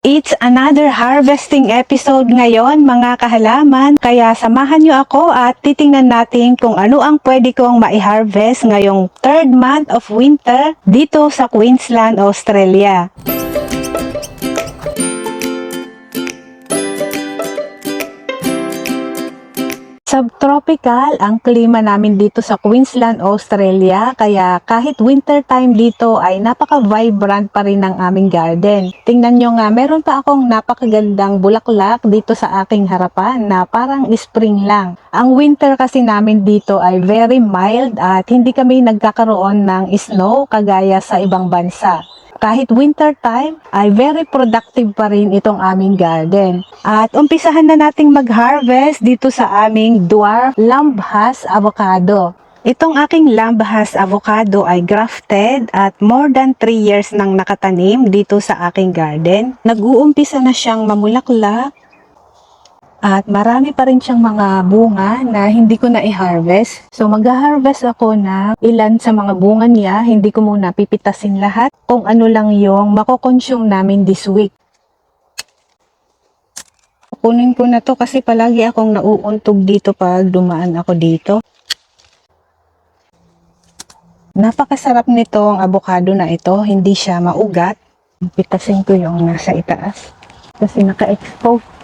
It's another harvesting episode ngayon mga kahalaman, kaya samahan nyo ako at titingnan natin kung ano ang pwede kong mai-harvest ngayong third month of winter dito sa Queensland, Australia. Subtropical ang klima namin dito sa Queensland, Australia, kaya kahit winter time dito ay napaka-vibrant pa rin ng aming garden. Tingnan nyo nga, meron pa akong napakagandang bulaklak dito sa aking harapan na parang spring lang. Ang winter kasi namin dito ay very mild at hindi kami nagkakaroon ng snow kagaya sa ibang bansa. Kahit winter time ay very productive pa rin itong aming garden. At umpisahan na nating mag-harvest dito sa aming dwarf lambhas avocado. Itong aking lambhas avocado ay grafted at more than 3 years nang nakatanim dito sa aking garden. Nag-uumpisa na siyang mamulaklak. At marami pa rin siyang mga bunga na hindi ko na i-harvest. So mag-harvest ako ng ilan sa mga bunga niya. Hindi ko muna pipitasin lahat. Kung ano lang yung mako-consume namin this week. Kunin ko na to kasi palagi akong nauuntog dito pag dumaan ako dito. Napakasarap nitong avocado na ito. Hindi siya maugat. Pitasin ko yung nasa itaas. Kasi naka-expose.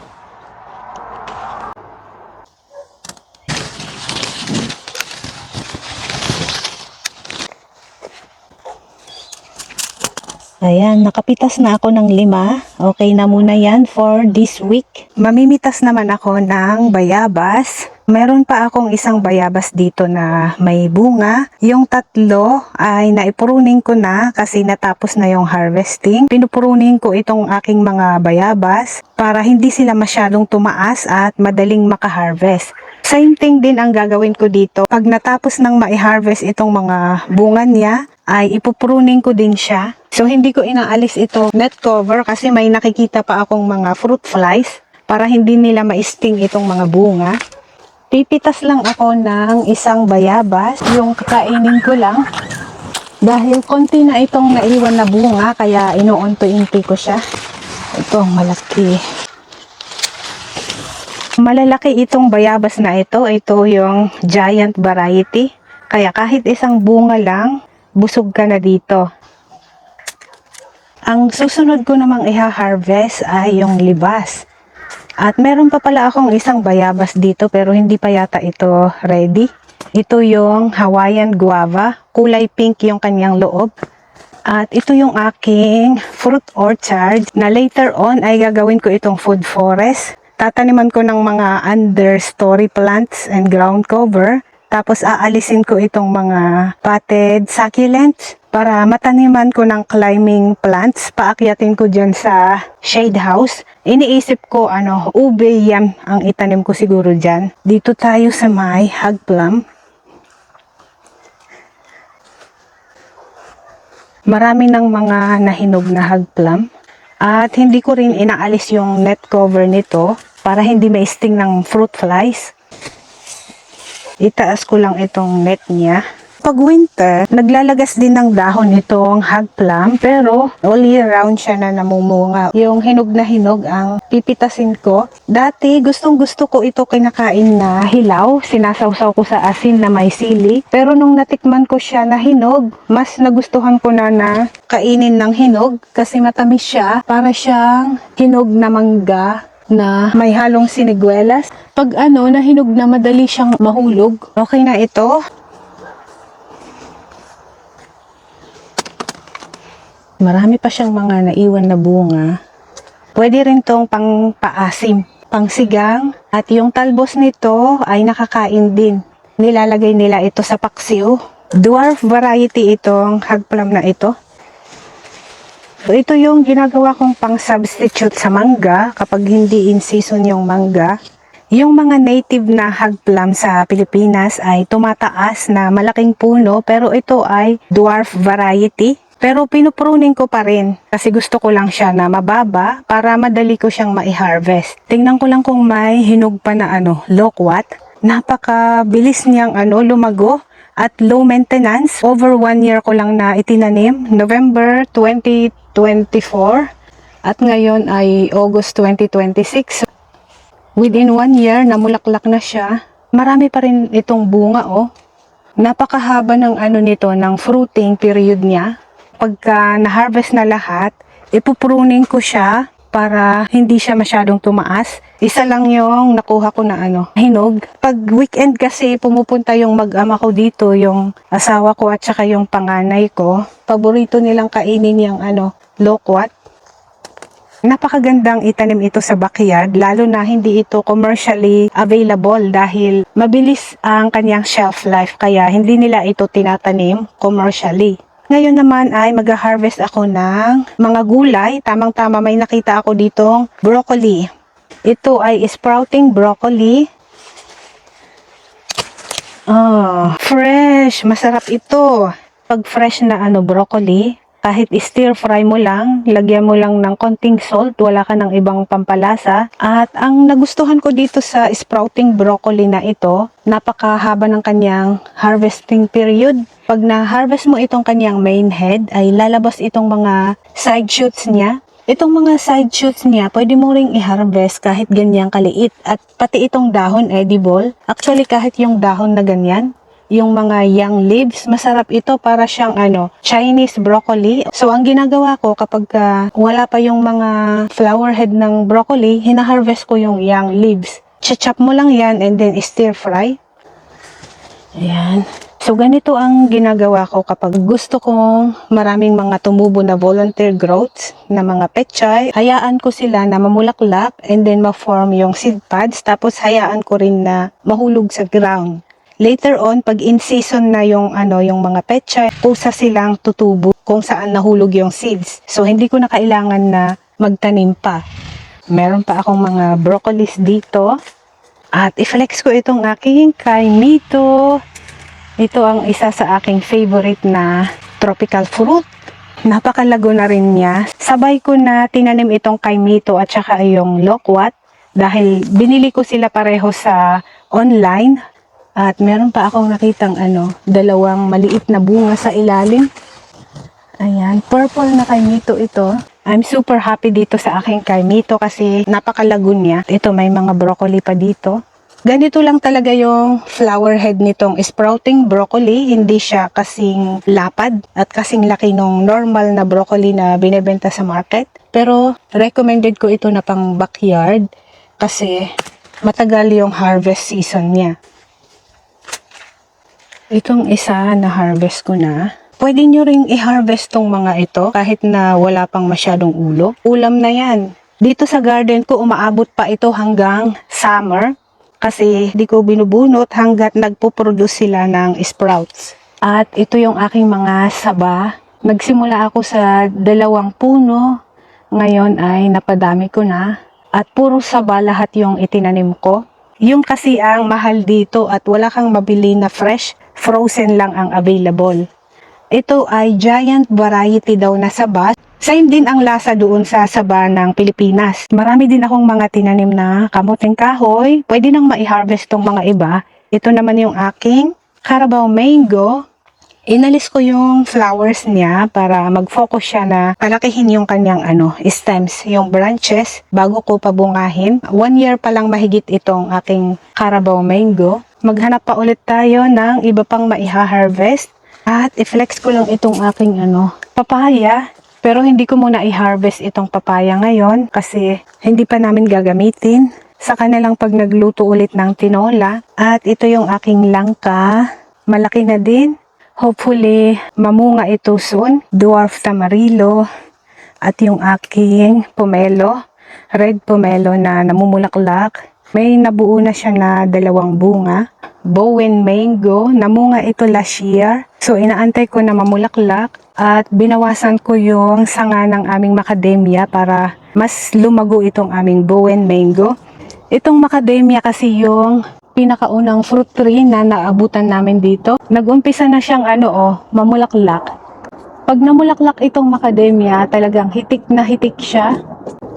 Ayan, nakapitas na ako ng 5. Okay na muna yan for this week. Mamimitas naman ako ng bayabas. Meron pa akong isang bayabas dito na may bunga. Yung 3 ay naipuruning ko na kasi natapos na yung harvesting. Pinupuruning ko itong aking mga bayabas para hindi sila masyadong tumaas at madaling makaharvest. Same thing din ang gagawin ko dito. Pag natapos nang mai-harvest itong mga bunga niya, ay ipupruning ko din siya. So hindi ko inaalis ito net cover kasi may nakikita pa akong mga fruit flies para hindi nila ma-sting itong mga bunga. Pipitas lang ako ng isang bayabas, yung kakainin ko lang. Dahil konti na itong naiwan na bunga kaya inuunti-unti ko siya. Ito malaki. Malalaki itong bayabas na ito yung giant variety. Kaya kahit isang bunga lang, busog ka na dito. Ang susunod ko namang iha-harvest ay yung libas. At meron pa pala akong isang bayabas dito pero hindi pa yata ito ready. Ito yung Hawaiian guava. Kulay pink yung kanyang loob. At ito yung aking fruit orchard na later on ay gagawin ko itong food forest. Tataniman ko ng mga understory plants and ground cover. Tapos aalisin ko itong mga potted succulents para mataniman ko ng climbing plants. Paakyatin ko dyan sa shade house. Iniisip ko ube yam ang itanim ko siguro dyan. Dito tayo sa may hog plum. Marami ng mga nahinog na hog plum. At hindi ko rin inaalis yung net cover nito para hindi ma-sting ng fruit flies. Itaas ko lang itong net niya. Pag winter, naglalagas din ng dahon itong hog plum pero all year round siya na namumunga. Yung hinog na hinog ang pipitasin ko. Dati gustong gusto ko ito kinakain na hilaw. Sinasawsaw ko sa asin na may sili. Pero nung natikman ko siya na hinog, mas nagustuhan ko na kainin ng hinog kasi matamis siya. Para siyang hinog na mangga na may halong siniguelas. Pag nahinog na madali siyang mahulog. Okay na ito. Marami pa siyang mga naiwan na bunga. Pwede rin tong pang paasim, pang sigang. At yung talbos nito ay nakakain din. Nilalagay nila ito sa paksiw. Dwarf variety itong hog plum na ito. So, ito yung ginagawa kong pang-substitute sa mangga kapag hindi in season yung mangga. Yung mga native na hog plum sa Pilipinas ay tumataas na malaking puno pero ito ay dwarf variety. Pero pinupruning ko pa rin kasi gusto ko lang siya na mababa para madali ko siyang mai-harvest. Tingnan ko lang kung may hinog pa na loquat. Napakabilis niyang lumago. At low maintenance, over 1 year ko lang na itinanim, November 2024. At ngayon ay August 2026. Within 1 year, namulaklak na siya. Marami pa rin itong bunga, oh. Napakahaba ng nito, ng fruiting period niya. Pagka na-harvest na lahat, ipupruning ko siya para hindi siya masyadong tumaas. Isa lang yung nakuha ko na hinog. Pag weekend kasi pumupunta yung mag-ama ko dito, yung asawa ko at saka yung panganay ko. Paborito nilang kainin yung loquat. Napakagandang itanim ito sa backyard, lalo na hindi ito commercially available dahil mabilis ang kanyang shelf life kaya hindi nila ito tinatanim commercially. Ngayon naman ay mag-harvest ako ng mga gulay. Tamang-tama may nakita ako ditong broccoli. Ito ay sprouting broccoli. Fresh! Masarap ito. Pag fresh na broccoli, kahit stir fry mo lang, lagyan mo lang ng konting salt, wala ka ng ibang pampalasa. At ang nagustuhan ko dito sa sprouting broccoli na ito, napakahaba ng kanyang harvesting period. Pag na-harvest mo itong kanyang main head, ay lalabas itong mga side shoots niya. Itong mga side shoots niya, pwede mo ring i-harvest kahit ganyang kaliit. At pati itong dahon edible, actually kahit yung dahon na ganyan, yung mga young leaves, masarap ito, para siyang Chinese broccoli. So ang ginagawa ko kapag wala pa yung mga flower head ng broccoli, hina-harvest ko yung young leaves. Chop mo lang yan and then stir fry. Ayan. So ganito ang ginagawa ko kapag gusto kong maraming mga tumubo na volunteer growths na mga pechay. Hayaan ko sila na mamulaklak and then ma-form yung seed pods, tapos hayaan ko rin na mahulog sa ground. Later on, pag in season na yung mga pechay, kusa silang tutubo kung saan nahulog yung seeds. So hindi ko na kailangan na magtanim pa. Meron pa akong mga broccolis dito. At i-flex ko itong aking kaimito. Ito ang isa sa aking favorite na tropical fruit. Napakalago na rin niya. Sabay ko na tinanim itong kaimito at saka yung loquat dahil binili ko sila pareho sa online. At meron pa akong nakitang dalawang maliit na bunga sa ilalim. Ayan, purple na kaimito ito. I'm super happy dito sa aking kaimito kasi napakalago niya. Ito, may mga broccoli pa dito. Ganito lang talaga yung flower head nitong sprouting broccoli. Hindi siya kasing lapad at kasing laki nung normal na broccoli na binebenta sa market. Pero recommended ko ito na pang backyard kasi matagal yung harvest season niya. Itong isa na harvest ko na. Pwede nyo ring i-harvest tong mga ito kahit na wala pang masyadong ulo. Ulam na yan. Dito sa garden ko umaabot pa ito hanggang summer kasi di ko binubunot hanggat nagpo-produce sila ng sprouts. At ito yung aking mga saba. Nagsimula ako sa 2 puno. Ngayon ay napadami ko na. At puro saba lahat yung itinanim ko. Yung kasi ang mahal dito at wala kang mabili na fresh, frozen lang ang available. Ito ay giant variety daw na saba. Same din ang lasa doon sa saba ng Pilipinas. Marami din akong mga tinanim na kamuting kahoy. Pwede nang mai-harvest tong mga iba. Ito naman yung aking Carabao mango. Inalis ko yung flowers niya para mag-focus siya na palakihin yung kanyang stems, yung branches, bago ko pabungahin. 1 year pa lang mahigit itong aking Carabao mango. Maghanap pa ulit tayo ng iba pang maiha-harvest. At i-flex ko lang itong aking papaya. Pero hindi ko muna i-harvest itong papaya ngayon kasi hindi pa namin gagamitin. Saka na lang pag nagluto ulit ng tinola. At ito yung aking langka. Malaki na din. Hopefully, mamunga ito soon. Dwarf tamarillo. At yung aking pomelo. Red pomelo na namumulaklak. May nabuo na siya na 2 bunga. Bowen mango. Namunga ito last year. So, inaantay ko na mamulaklak. At binawasan ko yung sanga ng aming macadamia para mas lumago itong aming Bowen mango. Itong macadamia kasi yung pinakaunang fruit tree na naabutan namin dito. Nag-umpisa na siyang mamulaklak. Pag namulaklak itong macadamia, talagang hitik na hitik siya.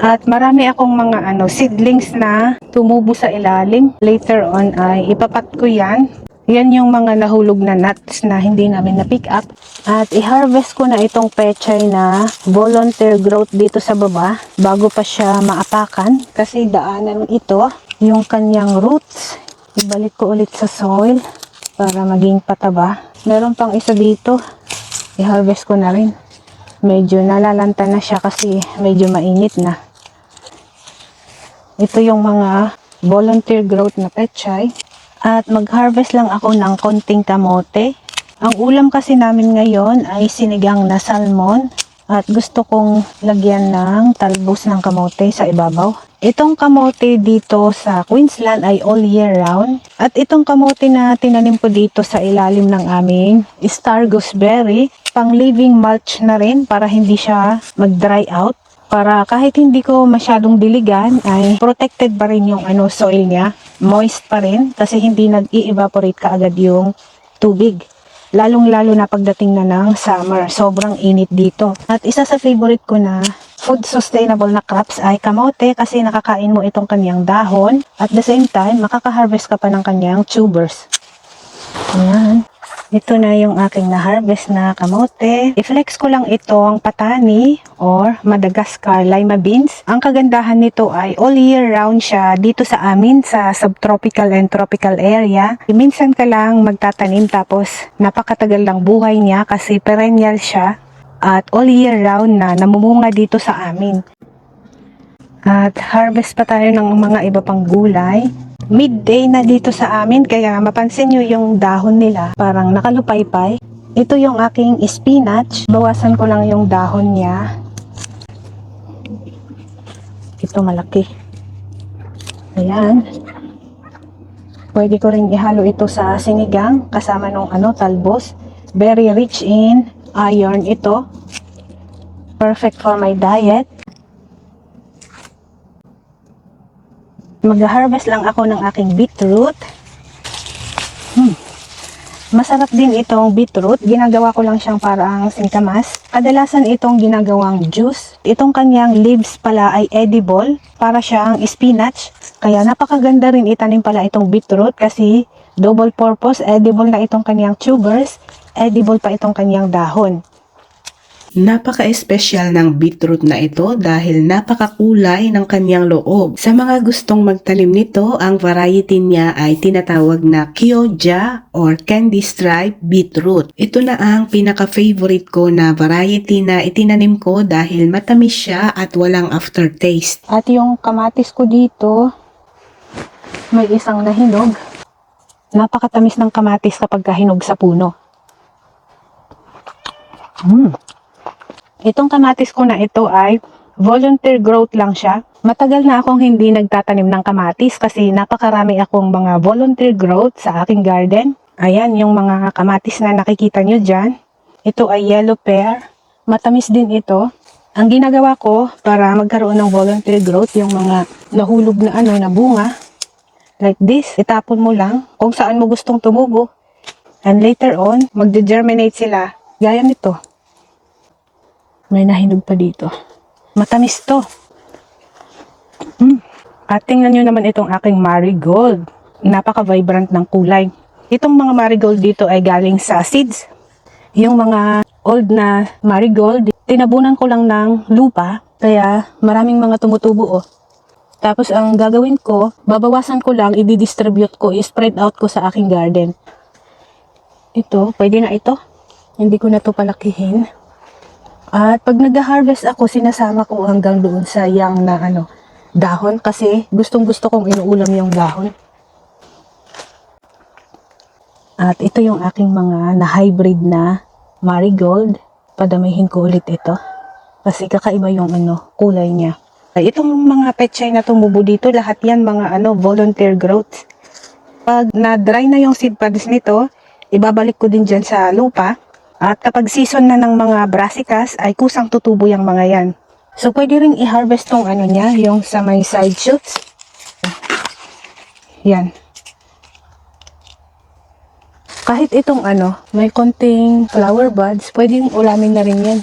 At marami akong mga seedlings na tumubo sa ilalim. Later on ay ipapat ko yan. Yan yung mga nahulog na nuts na hindi namin na-pick up. At i-harvest ko na itong pechay na volunteer growth dito sa baba bago pa siya maapakan. Kasi daanan ito yung kanyang roots. Ibalik ko ulit sa soil para maging pataba. Meron pang isa dito. I-harvest ko na rin. Medyo nalalanta na siya kasi medyo mainit na. Ito yung mga volunteer growth na pechay. At mag-harvest lang ako ng konting kamote. Ang ulam kasi namin ngayon ay sinigang na salmon. At gusto kong lagyan ng talbos ng kamote sa ibabaw. Itong kamote dito sa Queensland ay all year round. At itong kamote na tinanim ko dito sa ilalim ng aming star gooseberry, pang living mulch na rin para hindi siya mag-dry out. Para kahit hindi ko masyadong diligan ay protected pa rin yung soil niya. Moist pa rin kasi hindi nag-i-evaporate kaagad yung tubig. Lalong-lalo na pagdating na ng summer. Sobrang init dito. At isa sa favorite ko na food sustainable na crops ay kamote kasi nakakain mo itong kanyang dahon. At the same time, makaka-harvest ka pa ng kanyang tubers. Ayan. Ito na yung aking na-harvest na kamote. I-flex ko lang itong patani or Madagascar lima beans. Ang kagandahan nito ay all year round siya dito sa amin sa subtropical and tropical area. Minsan ka lang magtatanim tapos napakatagal lang buhay niya kasi perennial siya at all year round na namumunga dito sa amin. At harvest pa tayo ng mga iba pang gulay. Midday na dito sa amin kaya mapansin nyo yung dahon nila parang nakalupaypay. Ito yung aking spinach. Bawasan ko lang yung dahon niya. Ito malaki. Ayan. Pwede ko rin ihalo ito sa sinigang kasama nung talbos. Very rich in iron ito. Perfect for my diet. Mag-harvest lang ako ng aking beetroot. Masarap din itong beetroot. Ginagawa ko lang siyang parang singkamas. Kadalasan itong ginagawang juice. Itong kanyang leaves pala ay edible. Para siyang spinach. Kaya napakaganda rin itanim pala itong beetroot kasi double purpose. Edible na itong kanyang tubers. Edible pa itong kanyang dahon. Napaka-espesyal ng beetroot na ito dahil napakakulay ng kanyang loob. Sa mga gustong magtanim nito, ang variety niya ay tinatawag na Kyoja or Candy Stripe Beetroot. Ito na ang pinaka-favorite ko na variety na itinanim ko dahil matamis siya at walang aftertaste. At yung kamatis ko dito, may isang nahinog. Napakatamis ng kamatis kapag kahinog sa puno. Itong kamatis ko na ito ay volunteer growth lang siya. Matagal na akong hindi nagtatanim ng kamatis kasi napakarami akong mga volunteer growth sa aking garden. Ayan yung mga kamatis na nakikita nyo dyan. Ito ay yellow pear. Matamis din ito. Ang ginagawa ko para magkaroon ng volunteer growth, yung mga nahulog na na bunga, like this, itapon mo lang kung saan mo gustong tumubo. And later on, magde-germinate sila. Gaya nito. May nahinog pa dito. Matamis to. At tingnan nyo naman itong aking marigold. Napaka-vibrant ng kulay. Itong mga marigold dito ay galing sa seeds. Yung mga old na marigold, tinabunan ko lang ng lupa. Kaya maraming mga tumutubo Tapos ang gagawin ko, babawasan ko lang, i-distribute ko, i-spread out ko sa aking garden. Ito, pwede na ito. Hindi ko na to palakihin. At pag nag-harvest ako, sinasama ko hanggang doon sa young na dahon kasi gustong-gusto kong inuulam yung dahon. At ito yung aking mga na-hybrid na marigold. Padamihin ko ulit ito kasi kakaiba yung kulay niya. Ay, itong mga pechay na tumubo dito, lahat yan mga volunteer growth. Pag na-dry na yung seed pods nito, ibabalik ko din dyan sa lupa. At kapag season na ng mga brassicas, ay kusang tutubo yung mga yan. So, pwede rin i-harvest tong niya, yung sa may side shoots. Yan. Kahit itong may konting flower buds, pwedeng ulamin na rin yan.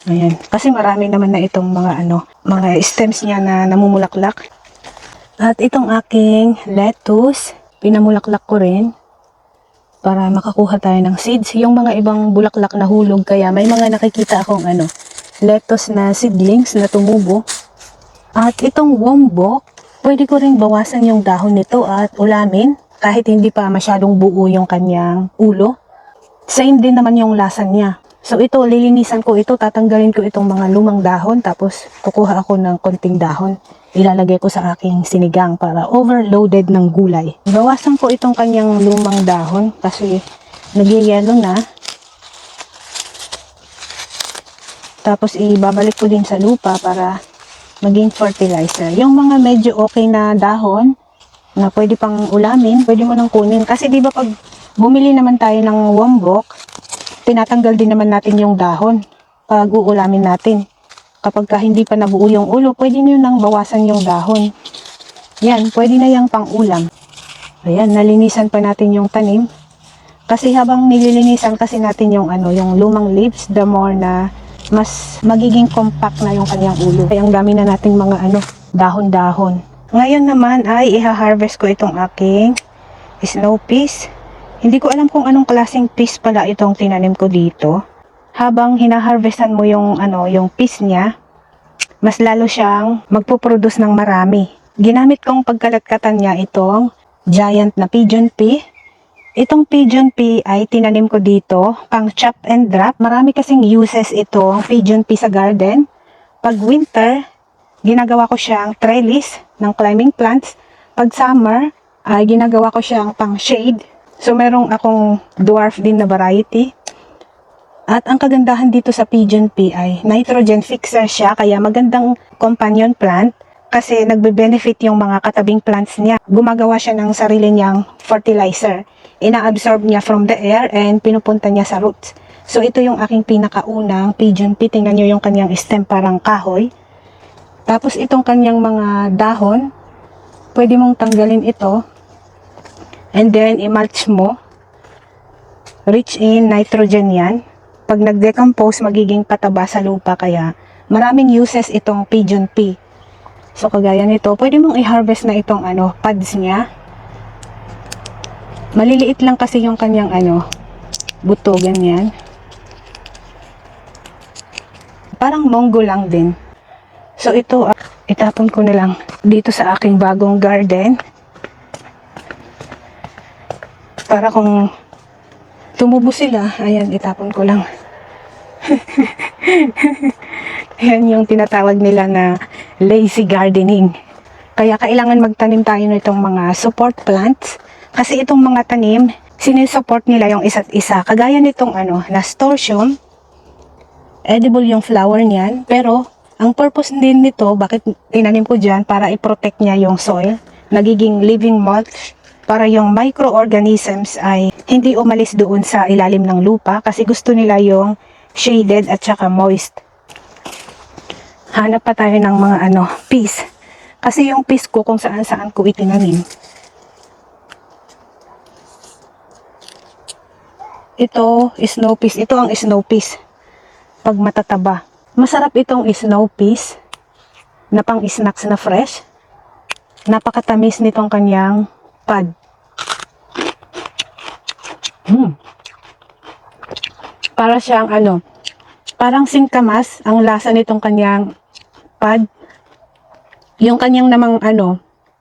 Ayan. Kasi marami naman na itong mga mga stems niya na namumulaklak. At itong aking lettuce, Pinamulaklak ko rin para makakuha tayo ng seeds. Yung mga ibang bulaklak na hulog, kaya may mga nakikita akong lettuce na seedlings na tumubo. At itong wombok, pwede ko ring bawasan yung dahon nito at ulamin kahit hindi pa masyadong buo yung kanyang ulo. Same din naman yung lasa niya. So ito, lilinisan ko ito, tatanggalin ko itong mga lumang dahon, tapos kukuha ako ng konting dahon. Ilalagay ko sa aking sinigang para overloaded ng gulay. Bawasan ko itong kanyang lumang dahon kasi nagyayelo na. Tapos ibabalik ko din sa lupa para maging fertilizer. Yung mga medyo okay na dahon na pwede pang ulamin, pwede mo nang kunin. Kasi di ba pag bumili naman tayo ng wombok, tinatanggal din naman natin yung dahon pag uulamin natin. Kapag hindi pa nabuo yung ulo, pwede nyo nang bawasan yung dahon. Yan, pwede na yung pang-ulam. Ayan, nalinisan pa natin yung tanim. Kasi habang nililinisan kasi natin yung yung lumang leaves, the more na mas magiging compact na yung kanyang ulo. Kaya ang dami na nating mga dahon-dahon. Ngayon naman ay iha-harvest ko itong aking snow peas. Hindi ko alam kung anong klaseng peas pala itong tinanim ko dito. Habang hina-harvestan mo yung yung peas niya, mas lalo siyang magpo-produce ng marami. Ginamit kong pagkalatkatan niya itong giant na pigeon pea. Itong pigeon pea ay tinanim ko dito pang chop and drop. Marami kasing uses itong pigeon pea sa garden. Pag winter, ginagawa ko siyang trellis ng climbing plants. Pag summer, ay ginagawa ko siyang pang shade. So, merong akong dwarf din na variety. At ang kagandahan dito sa pigeon pea ay nitrogen fixer siya, kaya magandang companion plant kasi nagbe-benefit yung mga katabing plants niya. Gumagawa siya ng sarili niyang fertilizer. Ina-absorb niya from the air and pinupunta niya sa roots. So, ito yung aking pinakaunang pigeon pea. Tingnan nyo yung kanyang stem, parang kahoy. Tapos, itong kanyang mga dahon, pwede mong tanggalin ito. And then, i-mulch mo. Rich in nitrogen yan. Pag nag-decompose, magiging pataba sa lupa. Kaya, maraming uses itong pigeon pea. So, kagaya nito, pwede mong i-harvest na itong pods niya. Maliliit lang kasi yung kanyang buto, ganyan. Parang monggo lang din. So, ito, itapon ko na lang dito sa aking bagong garden. Para kung tumubo sila, ayan, itapon ko lang. Ayan yung tinatawag nila na lazy gardening. Kaya kailangan magtanim tayo nitong mga support plants. Kasi itong mga tanim, sinisupport nila yung isa't isa. Kagaya nitong nasturtium, edible yung flower niyan. Pero, ang purpose din nito, bakit tinanim ko dyan, para i-protect niya yung soil. Nagiging living mulch para yung microorganisms ay hindi umalis doon sa ilalim ng lupa kasi gusto nila yung shaded at saka moist. Hanap pa tayo ng mga peas. Kasi yung peas ko kung saan-saan ko itinanim. Ito, snow peas. Ito ang snow peas. Pag matataba. Masarap itong snow peas na pang snacks na fresh. Napakatamis nitong kanyang pod. Para siyang parang singkamas ang lasa nitong kanyang pod. Yung kanyang namang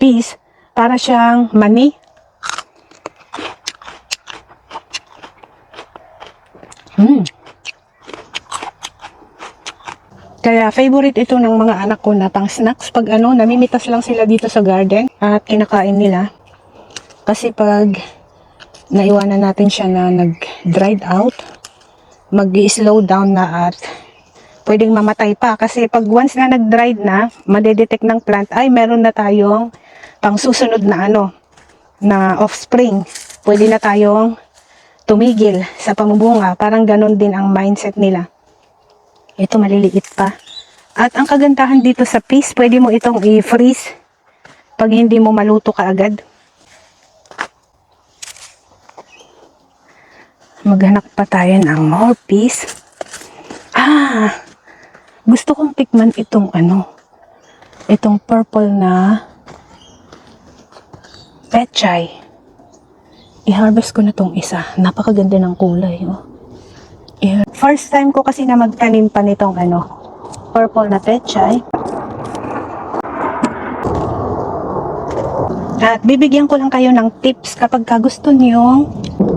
peas, para siyang mani. Kaya favorite ito ng mga anak ko na pang snacks. Pag namimitas lang sila dito sa garden at kinakain nila. Kasi pag naiwanan natin siya na nag-dried out, mag-slow down na at pwedeng mamatay pa. Kasi pag once na nag-dried na, madedetect ng plant, ay meron na tayong pang susunod na na offspring. Pwede na tayong tumigil sa pamubunga. Parang ganon din ang mindset nila. Ito maliliit pa. At ang kagandahan dito sa peas, pwede mo itong i-freeze pag hindi mo maluto kaagad. Maghanap pa tayo ng more peas. Gusto kong tikman itong itong purple na pechay. I-harvest ko na tong isa. Napakaganda ng kulay. Oh. First time ko kasi na magtanim pa nitong purple na pechay. At bibigyan ko lang kayo ng tips kapag gusto nyo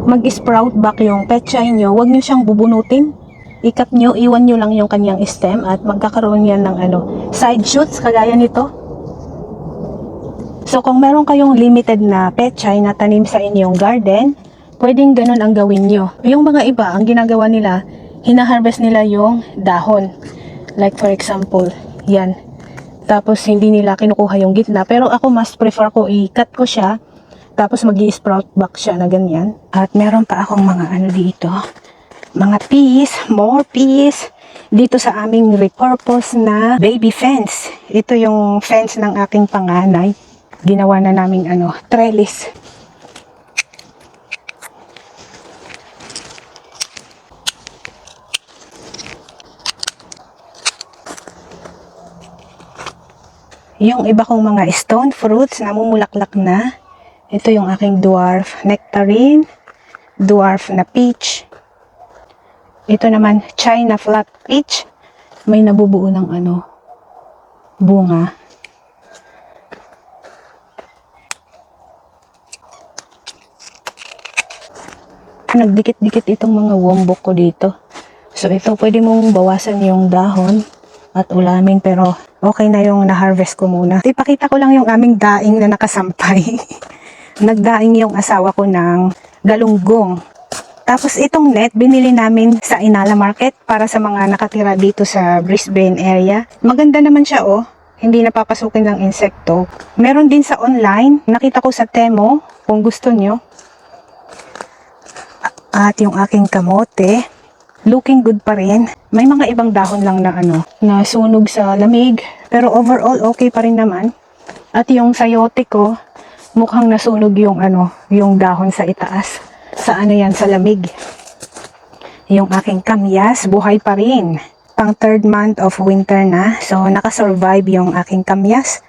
mag-sprout back yung pechay nyo, huwag nyo siyang bubunutin. Ikat nyo, iwan nyo lang yung kanyang stem at magkakaroon yan ng side shoots kagaya nito. So kung meron kayong limited na pechay na tanim sa inyong garden, pwedeng ganun ang gawin nyo. Yung mga iba, ang ginagawa nila, hina-harvest nila yung dahon. Like for example, yan. Tapos hindi nila kinukuha yung gitna. Pero ako mas prefer ko i-cut ko siya. Tapos mag-i-sprout back siya na ganyan. At meron pa akong mga dito. Mga peas, more peas. Dito sa aming repurpose na baby fence. Ito yung fence ng aking panganay. Ginawa na naming trellis. Yung iba kong mga stone fruits, namumulaklak na. Ito yung aking dwarf nectarine, dwarf na peach. Ito naman, China flat peach. May nabubuo ng bunga. Nagdikit-dikit itong mga wombok ko dito. So ito, pwede mong bawasan yung dahon at ulamin, pero okay na yung na-harvest ko muna. Ipakita ko lang yung aming daing na nakasampay. Nagdaing yung asawa ko ng galunggong. Tapos itong net, binili namin sa Inala Market para sa mga nakatira dito sa Brisbane area. Maganda naman siya hindi napapasukin ng insekto. Meron din sa online, nakita ko sa Temo, kung gusto nyo. At yung aking kamote, looking good pa rin. May mga ibang dahon lang na na sunog sa lamig. Pero overall, okay pa rin naman. At yung sayote ko, mukhang nasunog yung yung dahon sa itaas. Sa yan, sa lamig. Yung aking kamyas, buhay pa rin. Pang 3rd month of winter na. So, nakasurvive yung aking kamyas.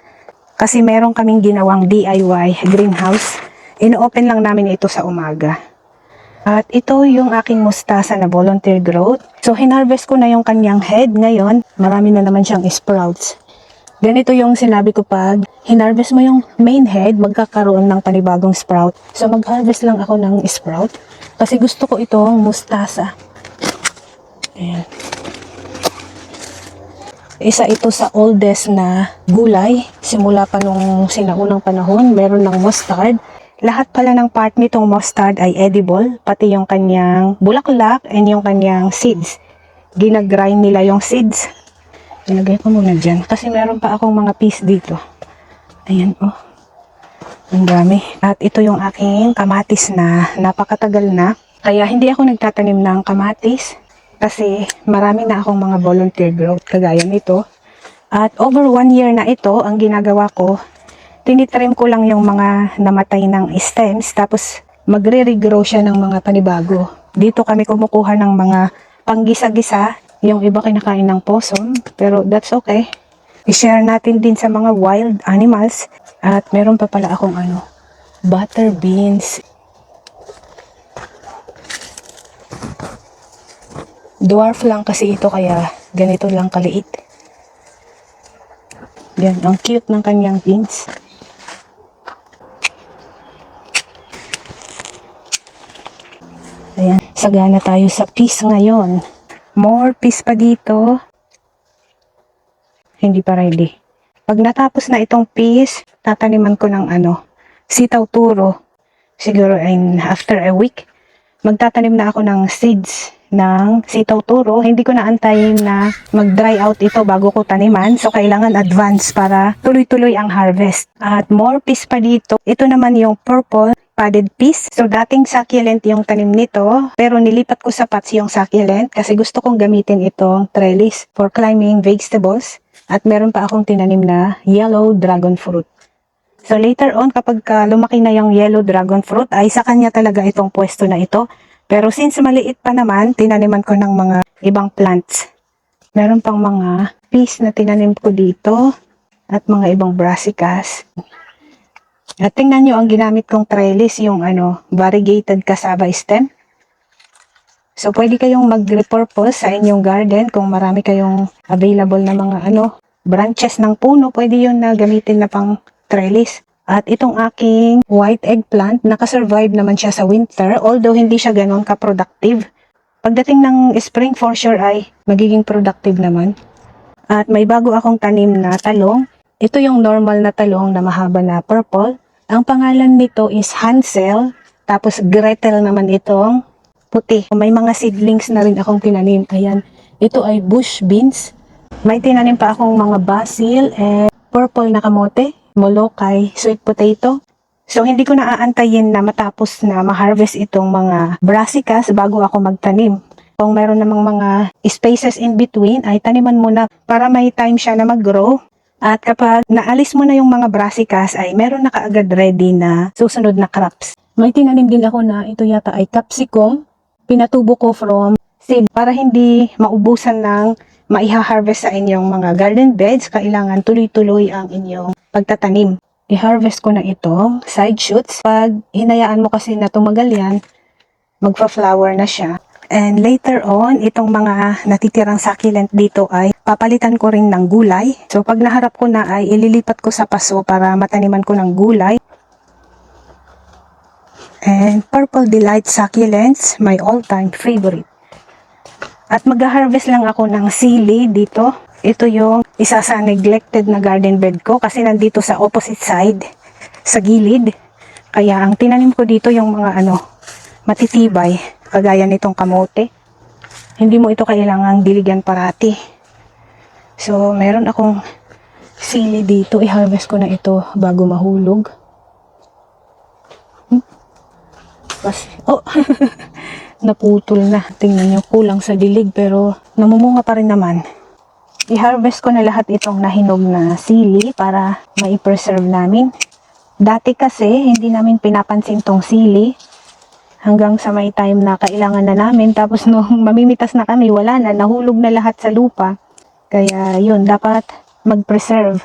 Kasi meron kaming ginawang DIY greenhouse. In-open lang namin ito sa umaga. At ito yung aking mustasa na volunteer growth. So, hinarvest ko na yung kanyang head ngayon. Marami na naman siyang sprouts. Ganito yung sinabi ko, pag hinarvest mo yung main head, magkakaroon ng panibagong sprout. So, mag-harvest lang ako ng sprout. Kasi gusto ko itong mustasa. Ayan. Isa ito sa oldest na gulay. Simula pa nung sinaunang panahon, meron ng mustard. Lahat pala ng part nitong mustard ay edible. Pati yung kanyang bulaklak and yung kanyang seeds. Ginagrind nila yung seeds. Ilagay ko muna dyan. Kasi meron pa akong mga peas dito. Ayan ang dami. At ito yung aking kamatis na napakatagal na. Kaya hindi ako nagtatanim ng kamatis. Kasi marami na akong mga volunteer growth kagaya nito. At over 1 year na ito, ang ginagawa ko, tinitrim ko lang yung mga namatay ng stems. Tapos magre-regrow siya ng mga panibago. Dito kami kumukuha ng mga panggisa-gisa. Yung iba kinakain ng possum, pero that's okay. I-share natin din sa mga wild animals. At meron pa pala akong butter beans. Dwarf lang kasi ito, kaya ganito lang kaliit. Yan, ang cute ng kanyang beans. Ayan, sagana tayo sa peas ngayon. More peas pa dito. Hindi pa ready. Pag natapos na itong peas, tataniman ko ng sitaw turo. Siguro after a week, magtatanim na ako ng seeds ng sitaw turo. Hindi ko na antayin na mag-dry out ito bago ko taniman. So, kailangan advance para tuloy-tuloy ang harvest. At more peas pa dito. Ito naman yung purple podded peas. So, dating succulent yung tanim nito, pero nilipat ko sa pots yung succulent kasi gusto kong gamitin itong trellis for climbing vegetables. At meron pa akong tinanim na yellow dragon fruit. So, later on, kapag lumaki na yung yellow dragon fruit, ay sa kanya talaga itong pwesto na ito. Pero since maliit pa naman, tinaniman ko ng mga ibang plants. Meron pang mga peas na tinanim ko dito at mga ibang brassicas. At tingnan nyo ang ginamit kong trellis, yung variegated cassava stem. So, pwede kayong mag-repurpose sa inyong garden kung marami kayong available na mga branches ng puno, pwede yun na gamitin na pang trellis. At itong aking white eggplant, nakasurvive naman siya sa winter, although hindi siya ganon ka-productive. Pagdating ng spring, for sure ay magiging productive naman. At may bago akong tanim na talong. Ito yung normal na talong na mahaba na purple. Ang pangalan nito is Hansel, tapos Gretel naman itong puti. May mga seedlings na rin akong tinanim. Ayan, ito ay bush beans. May tinanim pa akong mga basil and purple na kamote, molokay, sweet potato. So, hindi ko na aantayin na matapos na ma-harvest itong mga brassicas bago ako magtanim. Kung meron namang mga spaces in between, ay taniman muna para may time siya na mag-grow. At kapag naalis mo na yung mga brassicas, ay meron na kaagad ready na susunod na crops. May tinanim din ako na ito yata ay capsicum. Pinatubo ko from seed para hindi maubusan ng maiha-harvest sa inyong mga garden beds. Kailangan tuloy-tuloy ang inyong pagtatanim. I-harvest ko na ito, side shoots. Pag hinayaan mo kasi na tumagal yan, magpa-flower na siya. And later on, itong mga natitirang succulent dito ay papalitan ko rin ng gulay. So pag naharap ko na ay ililipat ko sa paso para mataniman ko ng gulay. And Purple Delight succulents, my all-time favorite. At mag-harvest lang ako ng sili dito. Ito yung isa sa neglected na garden bed ko kasi nandito sa opposite side, sa gilid. Kaya ang tinanim ko dito yung mga matitibay, kagaya nitong kamote. Hindi mo ito kailangang diligan parati. So, meron akong sili dito. I-harvest ko na ito bago mahulog. Oh, naputol na. Tingnan nyo, kulang sa dilig pero namumunga pa rin naman. I-harvest ko na lahat itong nahinog na sili para mai-preserve namin. Dati kasi, hindi namin pinapansin tong sili. Hanggang sa may time na kailangan na namin. Tapos nung mamimitas na kami, wala na. Nahulog na lahat sa lupa. Kaya yun, dapat mag-preserve.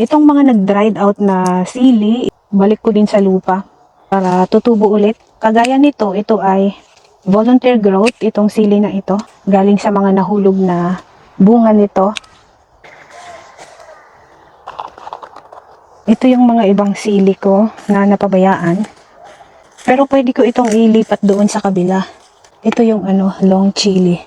Itong mga nag-dried out na sili, balik ko din sa lupa para tutubo ulit. Kagaya nito, ito ay volunteer growth. Itong sili na ito, galing sa mga nahulog na bunga nito. Ito yung mga ibang sili ko na napabayaan. Pero pwede ko itong ilipat doon sa kabila. Ito yung long chili.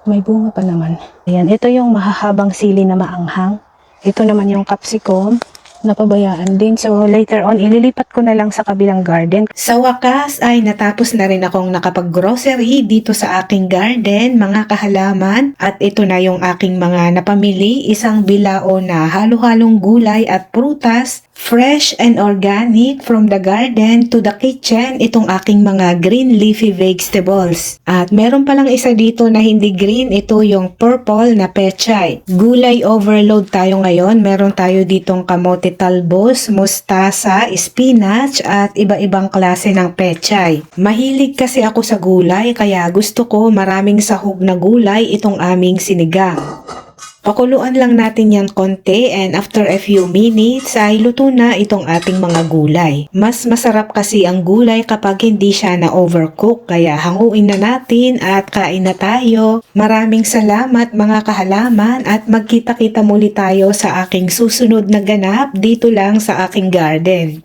May bunga pa naman. Ayan, ito yung mahahabang sili na maanghang. Ito naman yung capsicum. Napabayaan din. So later on, ililipat ko na lang sa kabilang garden. Sa wakas ay natapos na rin akong nakapag-grocery dito sa aking garden, mga kahalaman. At ito na yung aking mga napamili, isang bilao na halo-halong gulay at prutas, fresh and organic from the garden to the kitchen, itong aking mga green leafy vegetables. At meron palang isa dito na hindi green, ito yung purple na pechay. Gulay overload tayo ngayon, meron tayo ditong kamote talbos, mustasa, spinach at iba-ibang klase ng pechay. Mahilig kasi ako sa gulay kaya gusto ko maraming sahog na gulay itong aming sinigang. Pakuluan lang natin yan konti and after a few minutes ay luto na itong ating mga gulay. Mas masarap kasi ang gulay kapag hindi siya na overcook kaya hanguin na natin at kain na tayo. Maraming salamat mga kahalaman at magkita-kita muli tayo sa aking susunod na ganap dito lang sa aking garden.